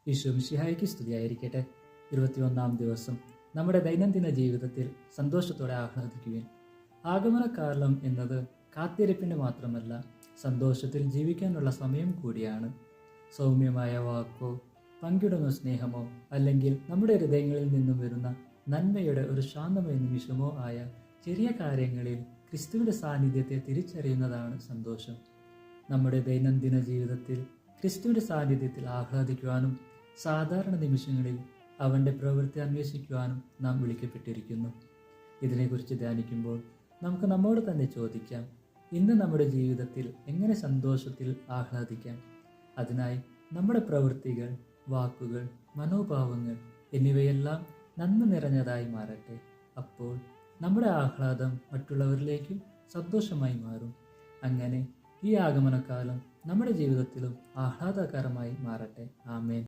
ഈശോ മിശിഹായ്ക്ക് സ്തുതിയായിരിക്കട്ടെ. 21-ാം ദിവസം നമ്മുടെ ദൈനംദിന ജീവിതത്തിൽ സന്തോഷത്തോടെ ആഹ്ലാദിക്കുവിൻ. ആഗമനകാലം എന്നത് കാത്തിരിപ്പിന് മാത്രമല്ല, സന്തോഷത്തിൽ ജീവിക്കാനുള്ള സമയം കൂടിയാണ്. സൗമ്യമായ വാക്കോ പങ്കിടുന്ന സ്നേഹമോ അല്ലെങ്കിൽ നമ്മുടെ ഹൃദയങ്ങളിൽ നിന്നും വരുന്ന നന്മയുടെ ഒരു ശാന്തമായ നിമിഷമോ ആയ ചെറിയ കാര്യങ്ങളിൽ ക്രിസ്തുവിൻ്റെ സാന്നിധ്യത്തെ തിരിച്ചറിയുന്നതാണ് സന്തോഷം. നമ്മുടെ ദൈനംദിന ജീവിതത്തിൽ ക്രിസ്തുവിൻ്റെ സാന്നിധ്യത്തിൽ ആഹ്ലാദിക്കുവാനും സാധാരണ നിമിഷങ്ങളിൽ അവൻ്റെ പ്രവൃത്തി അന്വേഷിക്കുവാനും നാം വിളിക്കപ്പെട്ടിരിക്കുന്നു. ഇതിനെക്കുറിച്ച് ധ്യാനിക്കുമ്പോൾ നമുക്ക് നമ്മോട് തന്നെ ചോദിക്കാം, ഇന്ന് നമ്മുടെ ജീവിതത്തിൽ എങ്ങനെ സന്തോഷത്തിൽ ആഹ്ലാദിക്കാം? അതിനായി നമ്മുടെ പ്രവൃത്തികൾ, വാക്കുകൾ, മനോഭാവങ്ങൾ എന്നിവയെല്ലാം നന്മ നിറഞ്ഞതായി മാറട്ടെ. അപ്പോൾ നമ്മുടെ ആഹ്ലാദം മറ്റുള്ളവരിലേക്കും സന്തോഷമായി മാറും. അങ്ങനെ ഈ ആഗമനകാലം നമ്മുടെ ജീവിതത്തിലും ആഹ്ലാദകരമായി മാറട്ടെ. ആമേൻ.